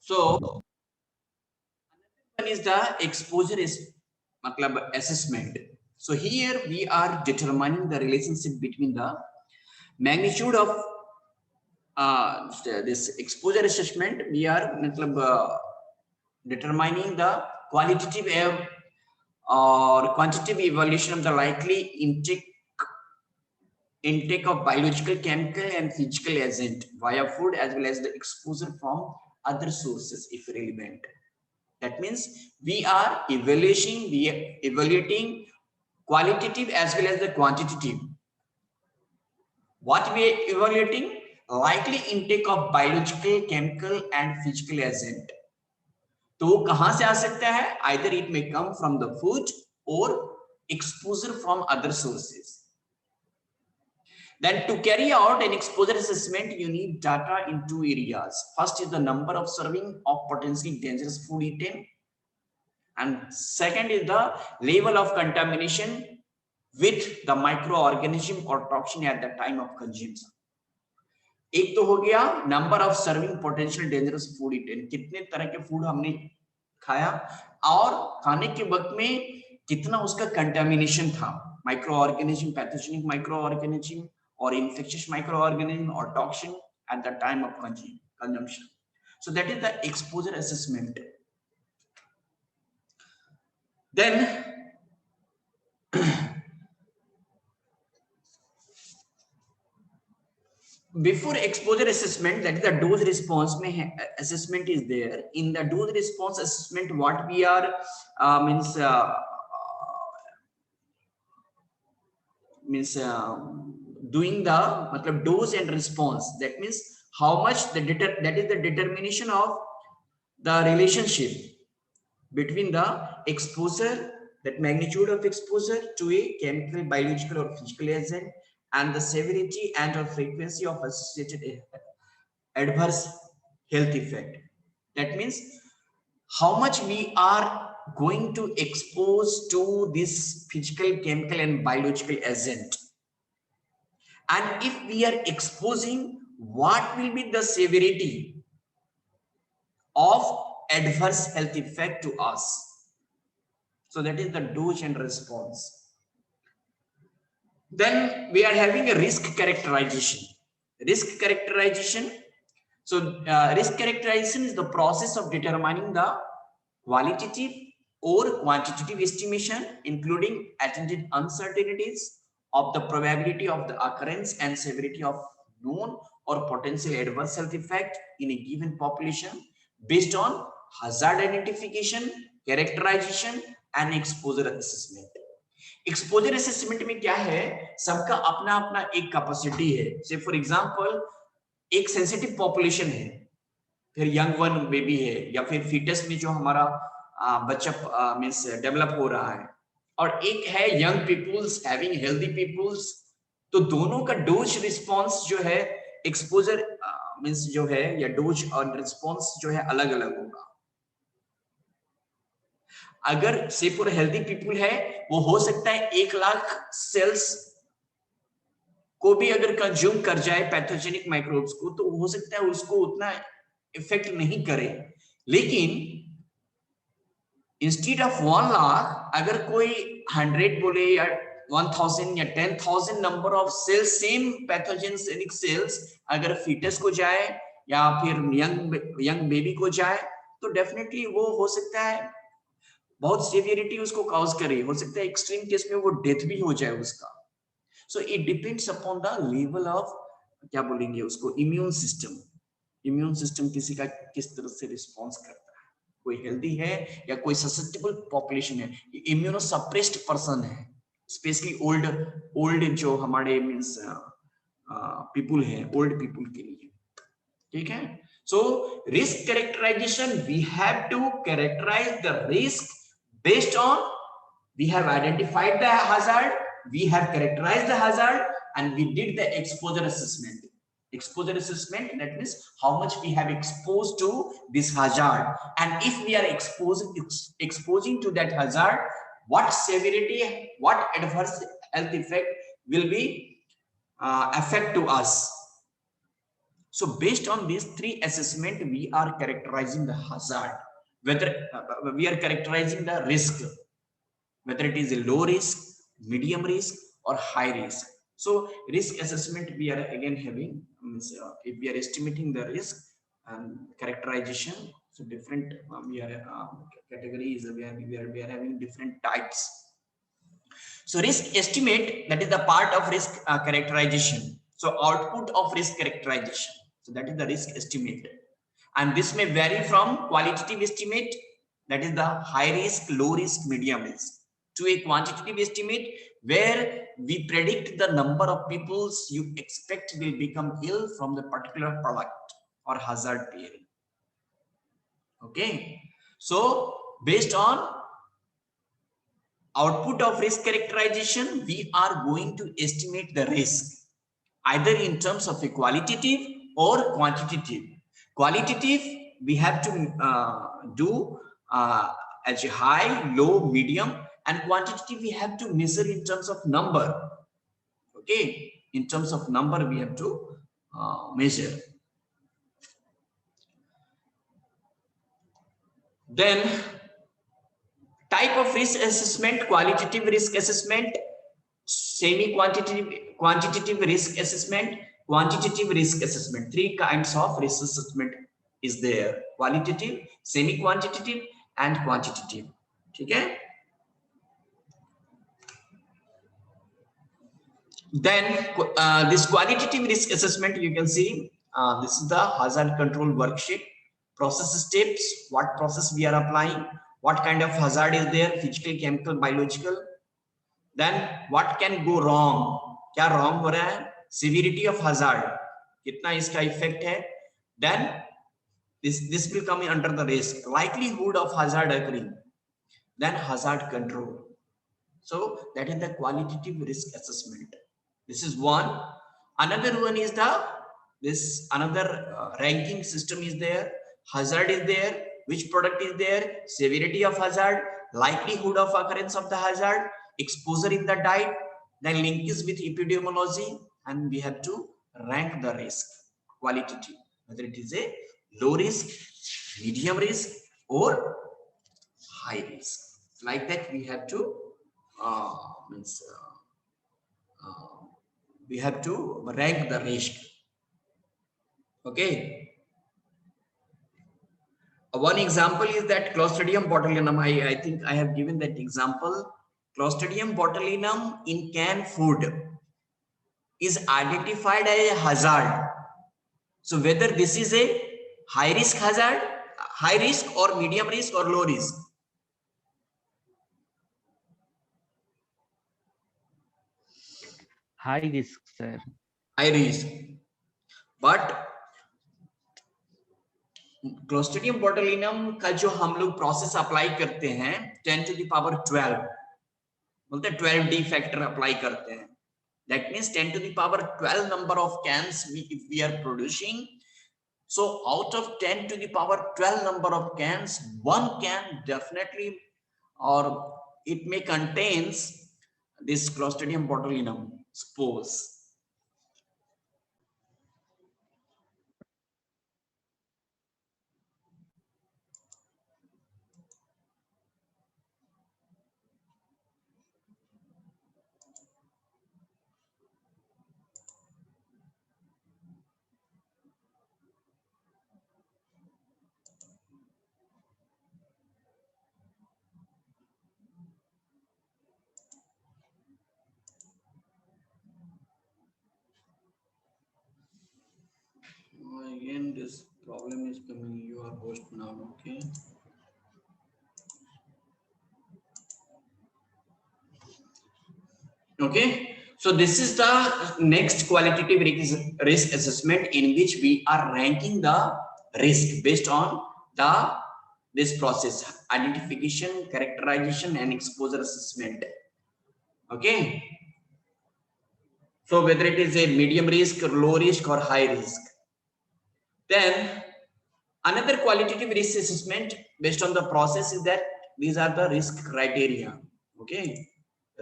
So one is the exposure is matlab assessment. So here we are determining the relationship between the magnitude of this exposure assessment. We are matlab determining the qualitative or quantitative evaluation of the likely intake of biological, chemical and physical agent via food, as well as the exposure from other sources if relevant. That means we are evaluating qualitative as well as the quantitative. What we are evaluating? Likely intake of biological, chemical and physical agent. तो वो कहां से आ सकता है? Either it may come from the food or exposure from other sources. Then to carry out an exposure assessment, you need data in two areas. First is the number of serving of potentially dangerous food eaten, and second is the level of contamination with the microorganism or toxin at the time of consumption. एक तो हो गया number of serving potential dangerous food eaten, कितने तरह के food हमने खाया और खाने के वक्त में कितना उसका कंटामिनेशन था, micro organism, pathogenic micro organism और इन्फेक्शियस माइक्रो ऑर्गेनिज्म और toxin at the time of consumption. So that is the exposure assessment. Then before exposure assessment, that is the dose response assessment is there. In the dose response assessment, what we are doing the matlab dose and response. That means how much that is the determination of the relationship between the exposure, that magnitude of exposure to a chemical, biological or physical agent, and the severity and or frequency of associated adverse health effect. That means how much we are going to expose to this physical, chemical and biological agent, and if we are exposing, what will be the severity of adverse health effect to us. So that is the dose and response. Then we are having a risk characterization. Risk characterization. So risk characterization is the process of determining the qualitative or quantitative estimation, including attendant uncertainties of the probability of the occurrence and severity of known or potential adverse health effect in a given population based on hazard identification, characterization and exposure assessment. Exposure assessment में क्या है, सबका अपना अपना एक capacity है. से for example एक सेंसिटिव पॉपुलेशन है, फिर यंग वन बेबी है, या फिर फीटस में जो हमारा बच्चा मींस डेवलप हो रहा है, और एक है young peoples having healthy peoples. तो दोनों का डोज रिस्पांस जो है, एक्सपोजर मींस जो है या डोज और रिस्पांस जो है अलग अलग होगा. अगर से फॉर हेल्दी पीपल है, वो हो सकता है 1 लाख सेल्स को भी अगर कंज्यूम कर जाए पैथोजेनिक माइक्रोब्स को, तो हो सकता है उसको उतना इफेक्ट नहीं करे. लेकिन इंस्टेड ऑफ 1 लाख अगर कोई 100 बोले या 1000 या 10,000 number of cells, same pathogenic cells अगर फीटस को जाए या फिर यंग बेबी को जाए, तो डेफिनेटली वो हो सकता है बहुत सीवियरिटी उसको कॉज करे. हो सकता है एक्सट्रीम केस में वो डेथ भी हो जाए उसका. So it depends upon the level of, क्या बोलेंगे उसको, इम्यून सिस्टम. इम्यून सिस्टम किसी का किस तरह से रिस्पॉन्स करता है, कोई हेल्दी है या कोई ससेप्टेबल पॉपुलेशन है, इम्यूनो सप्रेस्ड पर्सन है, स्पेशली ओल्ड जो हमारे मींस पीपल हैं, ओल्ड पीपल के लिए. ठीक है. So risk characterization, we have to characterize the risk based on, we have identified the hazard, we have characterized the hazard, and we did the exposure assessment. Exposure assessment, that means how much we have exposed to this hazard, and if we are exposing to that hazard, what severity, what adverse health effect will be affect to us. So based on these three assessment, we are characterizing the hazard, whether we are characterizing the risk, whether it is a low risk, medium risk, or high risk. So risk assessment we are again having, if we are estimating the risk and characterization, so different we are categories, we are having different types. So risk estimate, that is the part of risk characterization. So output of risk characterization, so that is the risk estimate, and this may vary from qualitative estimate, that is the high risk, low risk, medium risk, to a quantitative estimate where we predict the number of people you expect will become ill from the particular product or hazard period. Okay, so based on output of risk characterization, we are going to estimate the risk either in terms of a qualitative or quantitative. Qualitative, we have to do as a high, low, medium, and quantitative we have to measure in terms of number. Okay, in terms of number we have to measure. Then type of risk assessment: qualitative risk assessment, quantitative risk assessment, quantitative risk assessment. Three kinds of risk assessment is there: qualitative, semi-quantitative, and quantitative. Okay. Then this qualitative risk assessment, you can see this is the hazard control worksheet. Process steps: what process we are applying, what kind of hazard is there, physical, chemical, biological. Then what can go wrong, क्या wrong हो रहा है, severity of hazard, कितना इसका effect है. Then this will come under the risk, likelihood of hazard occurring. Then hazard control. So that is the qualitative risk assessment. This is one. Another one is another ranking system is there. Hazard is there, which product is there, severity of hazard, likelihood of occurrence of the hazard, exposure in the diet, then linkage with epidemiology, and we have to rank the risk qualitative, whether it is a low risk, medium risk, or high risk. Like that, we have to we have to rank the risk. Okay. One example is that Clostridium botulinum. I think I have given that example. Clostridium botulinum in canned food is identified as a hazard. So whether this is a high risk hazard, high risk, or medium risk, or low risk. High risk, sir. High risk. But Clostridium botulinum का जो हम लोग process apply करते हैं 10 to the power 12, बोलते हैं 12D factor apply करते हैं. That means 10 to the power 12 number of cans if we are producing. So out of 10 to the power 12 number of cans, one can definitely, or it may contains this Clostridium botulinum spores. Again, this problem is coming. You are host now. Okay. Okay. So this is the next qualitative risk assessment, in which we are ranking the risk based on this process: identification, characterization, and exposure assessment. Okay. So whether it is a medium risk, or low risk, or high risk. Then another qualitative risk assessment based on the process is that these are the risk criteria. Okay,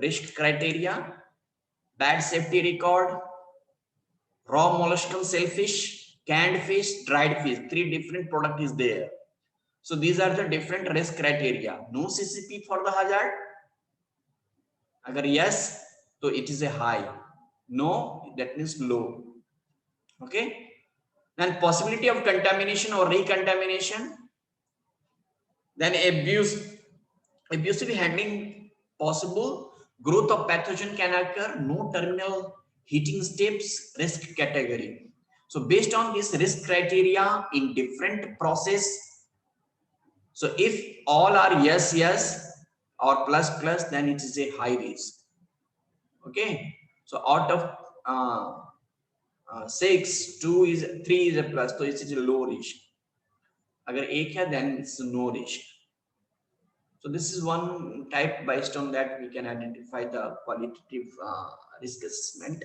risk criteria: bad safety record, raw molluscal shellfish, canned fish, dried fish, 3 different product is there. So these are the different risk criteria. No CCP for the hazard. Agar yes, so it is a high. No, that means low. Okay. Then possibility of contamination or recontamination. Then abusive handling possible. Growth of pathogen can occur. No terminal heating steps. Risk category. So based on this risk criteria in different process. So if all are yes, yes or plus, plus, then it is a high risk. Okay. So out of 6, 2 is 3 is a plus, so it is a low risk. Agar ek hai, then it's no risk. So this is one type. Based on that, we can identify the qualitative risk assessment.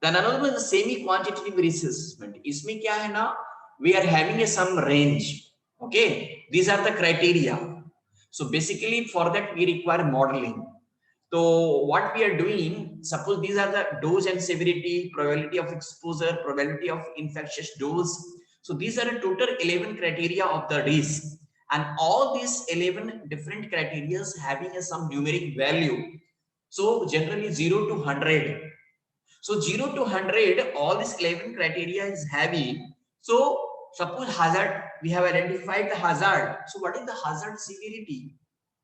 Then another one is the semi-quantitative risk assessment. Isme kya hai na? We are having a some range. Okay, these are the criteria. So basically, for that we require modeling. So what we are doing, suppose these are the dose and severity, probability of exposure, probability of infectious dose. So these are a total 11 criteria of the risk, and all these 11 different criteria having some numeric value. So generally 0 to 100. So 0 to 100, all these 11 criteria is having. So suppose hazard, we have identified the hazard. So what is the hazard severity?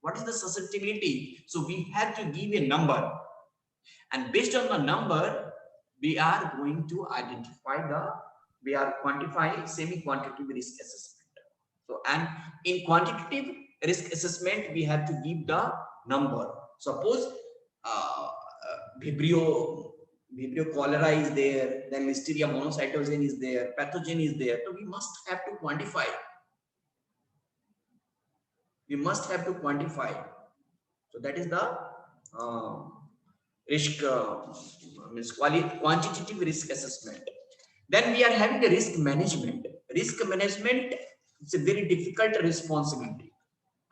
What is the susceptibility? So we have to give a number, and based on the number, we are going to identify we are quantifying semi-quantitative risk assessment. So, and in quantitative risk assessment, we have to give the number. Suppose Vibrio cholera is there, then Listeria monocytogenes is there, pathogen is there. So we must have to quantify. We must have to quantify. So that is the risk means quantitative risk assessment. Then we are having the risk management. Risk management is a very difficult responsibility.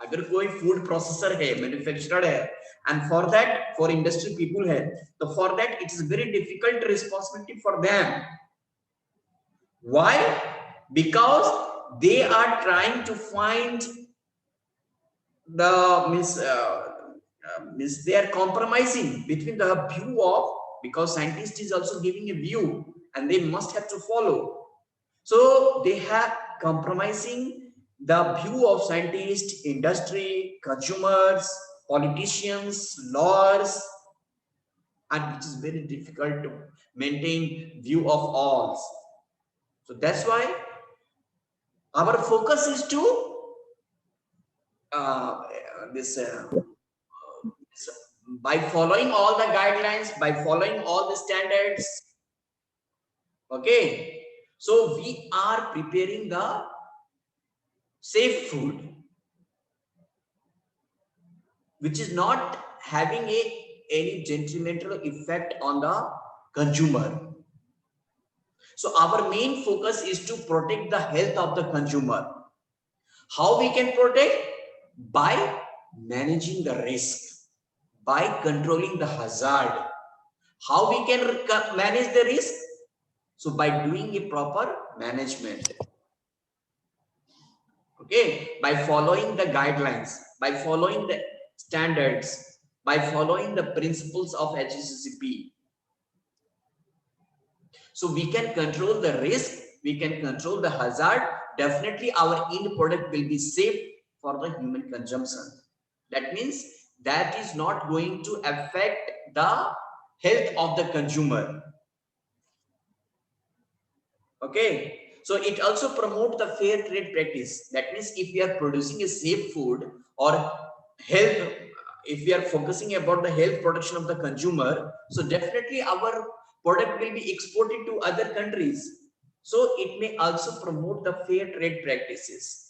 अगर कोई food processor है, manufacturer है, and for that, for industry people है, so for that it is very difficult responsibility for them. Why? Because they are trying to find the means they are compromising between the view of, because scientist is also giving a view and they must have to follow. So they have compromising the view of scientists, industry, consumers, politicians, lawyers, and which is very difficult to maintain view of all. So that's why our focus is to by following all the guidelines, by following all the standards. Okay, so we are preparing the safe food, which is not having any detrimental effect on the consumer. So our main focus is to protect the health of the consumer. How we can protect? By managing the risk, by controlling the hazard. How we can manage the risk? So by doing a proper management. Okay, by following the guidelines, by following the standards, by following the principles of HACCP. So we can control the risk, we can control the hazard. Definitely our end product will be safe for the human consumption. That means that is not going to affect the health of the consumer. Okay, so it also promotes the fair trade practice. That means if we are producing a safe food or health, if we are focusing about the health protection of the consumer, so definitely our product will be exported to other countries. So it may also promote the fair trade practices.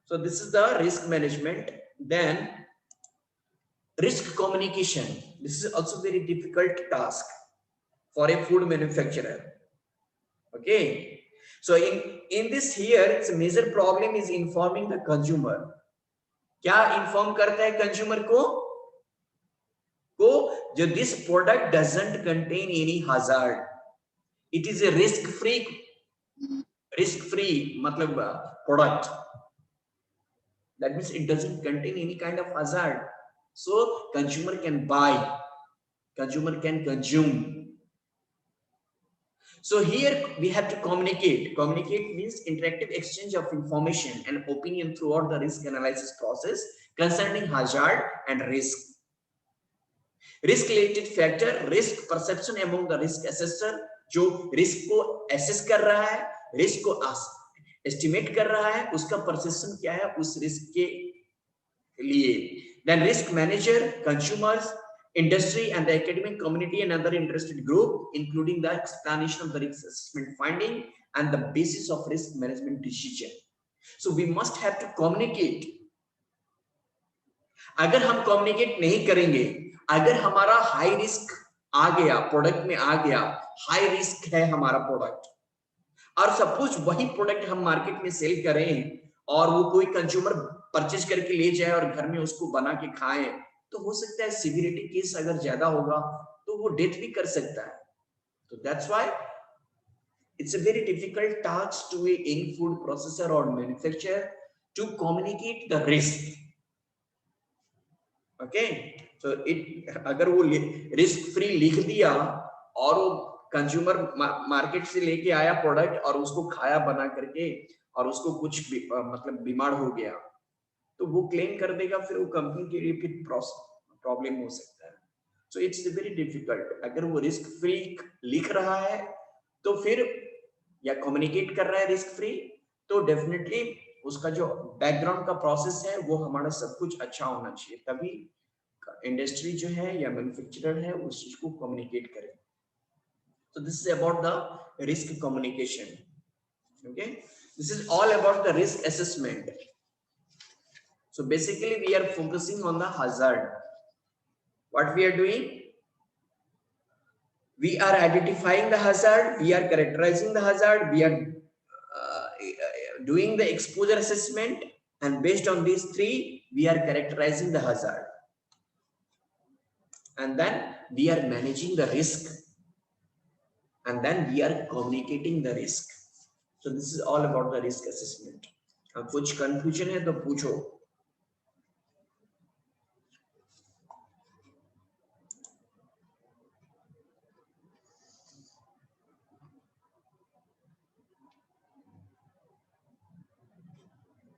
So this is the risk management. Then risk communication. This is also very difficult task for a food manufacturer. Okay, so in this here, its a major problem is informing the consumer. क्या inform करता है consumer को जो this product doesn't contain any hazard, it is a risk free मतलब product. That means it doesn't contain any kind of hazard, so consumer can buy, consumer can consume. So here we have to communicate. Communicate means interactive exchange of information and opinion throughout the risk analysis process concerning hazard and risk. Risk related factor, risk perception among the risk assessor, जो risk को assess कर रहा है, risk को estimate कर रहा है, उसका perception क्या है उस risk के लिए. Then risk manager, consumers, industry and the academic community and other interested group, including the explanation of the risk assessment finding and the basis of risk management decision. So we must have to communicate. अगर हम communicate नहीं करेंगे, अगर हमारा high risk आ गया, product में आ गया, high risk है हमारा प्रोडक्ट, और सपोज वही प्रोडक्ट हम मार्केट में सेल करें और वो कोई कंज्यूमर परचेज करके ले जाए और घर में उसको बना के खाए, तो हो सकता है सिवियरिटी केस अगर ज्यादा होगा तो वो डेथ भी कर सकता है. तो that's why it's a very difficult task to any food processor और manufacturer to communicate the risk. Okay, तो अगर वो रिस्क फ्री लिख दिया और वो कंज्यूमर मार्केट से लेके आया प्रोडक्ट और उसको खाया बना करके और उसको कुछ मतलब बीमार हो गया, तो वो क्लेम कर देगा, फिर वो कंपनी के लिए फिर प्रॉब्लम हो सकता है. So it's very difficult. अगर वो रिस्क फ्री लिख रहा है तो फिर या कम्युनिकेट कर रहा है रिस्क फ्री, तो डेफिनेटली उसका जो बैकग्राउंड का प्रोसेस है वो हमारा सब कुछ अच्छा होना चाहिए, तभी इंडस्ट्री जो है या मैन्युफैक्चरर है उस चीज को कम्युनिकेट करे. So this is about the risk communication. Okay, this is all about the risk assessment. So basically we are focusing on the hazard. What we are doing, we are identifying the hazard, we are characterizing the hazard, we are doing the exposure assessment, and based on these three we are characterizing the hazard, and then we are managing the risk, and then we are communicating the risk. So this is all about the risk assessment. अब कुछ confusion है तो पूछो.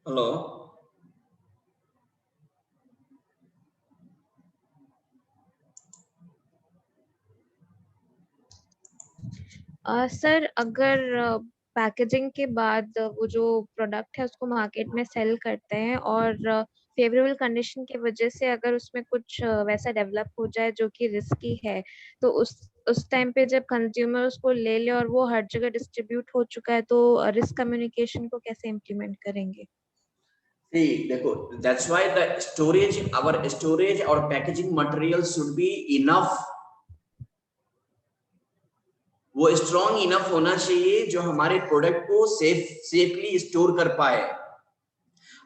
Hello, sir अगर packaging के बाद वो जो प्रोडक्ट है उसको मार्केट में सेल करते हैं और फेवरेबल कंडीशन की वजह से अगर उसमें कुछ वैसा डेवलप हो जाए जो कि रिस्की है, तो उस टाइम पे जब कंज्यूमर उसको ले ले और वो हर जगह डिस्ट्रीब्यूट हो चुका है, तो रिस्क कम्युनिकेशन को कैसे इम्प्लीमेंट करेंगे? देखो, that's why the storage, our storage or packaging material should be enough. वो स्ट्रॉन्ग इनफ होना चाहिए जो हमारे प्रोडक्ट को सेफली स्टोर कर पाए.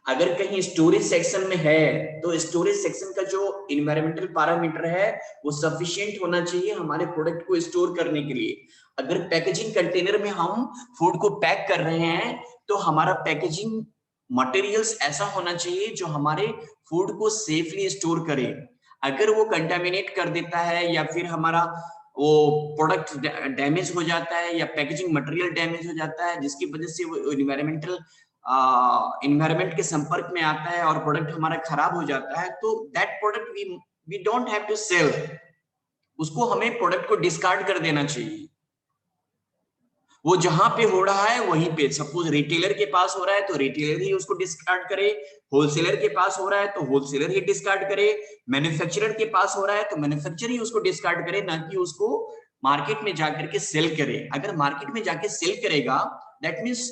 अगर कहीं स्टोरेज सेक्शन में है तो स्टोरेज सेक्शन का जो इन्वायरमेंटल पैरामीटर है वो सफिशिएंट होना चाहिए हमारे प्रोडक्ट को स्टोर करने के लिए. अगर पैकेजिंग कंटेनर में हम फूड को पैक कर रहे हैं तो हमारा पैकेजिंग मटेरियल्स ऐसा होना चाहिए जो हमारे फूड को सेफली स्टोर करे. अगर वो कंटामिनेट कर देता है या फिर हमारा वो प्रोडक्ट डैमेज हो जाता है या पैकेजिंग मटेरियल डैमेज हो जाता है जिसकी वजह से वो इन्वायरमेंट के संपर्क में आता है और प्रोडक्ट हमारा खराब हो जाता है, तो that product we don't have to sell. उसको हमें प्रोडक्ट को डिस्कार्ड कर देना चाहिए. वो जहां पे हो रहा है वहीं पे, सपोज रिटेलर के पास हो रहा है तो रिटेलर ही उसको डिस्कार्ड करे, होलसेलर के पास हो रहा है तो होलसेलर ही डिस्कार्ड करे, मैन्युफैक्चरर के पास हो रहा है तो मैन्युफैक्चरर ही उसको डिस्कार्ड करे, ना कि उसको मार्केट में जाकर के सेल करे. अगर मार्केट में जाके सेल करेगा, that means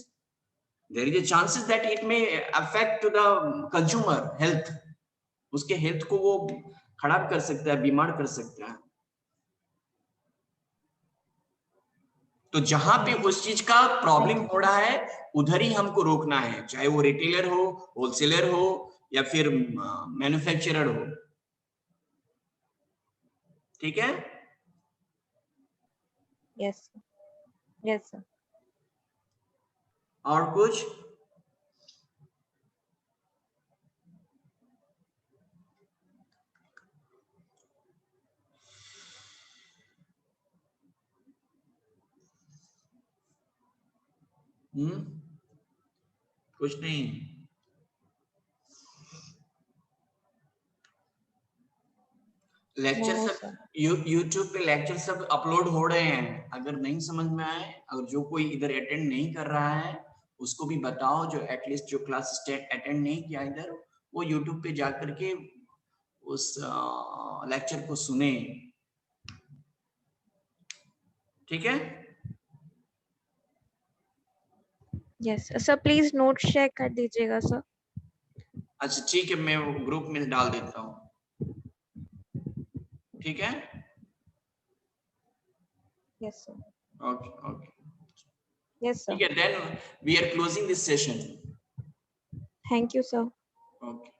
there is a chances that it may affect to the consumer health. उसके हेल्थ को वो खराब कर सकता है, बीमार कर सकता है. तो जहां पे उस चीज का प्रॉब्लम हो रहा है उधर ही हमको रोकना है, चाहे वो रिटेलर हो, होलसेलर हो या फिर मैन्युफैक्चरर हो. ठीक है? यस. Yes, sir. और कुछ? कुछ नहीं। लेक्चर No, सब sir. यूट्यूब पे लेक्चर सब अपलोड हो रहे हैं, अगर नहीं समझ में आए, अगर जो कोई इधर अटेंड नहीं कर रहा है उसको भी बताओ, जो एटलीस्ट जो क्लास अटेंड नहीं किया इधर, वो यूट्यूब पे जा करके उस लेक्चर को सुने। ठीक है? Yes, sir. Please note share कर दीजिएगा, sir. अच्छा ठीक है, मैं ग्रुप में डाल देता हूँ। ठीक है? Yes, sir. Okay okay, Yes, sir. ठीक है, then we are closing this session. Thank you, sir. Okay.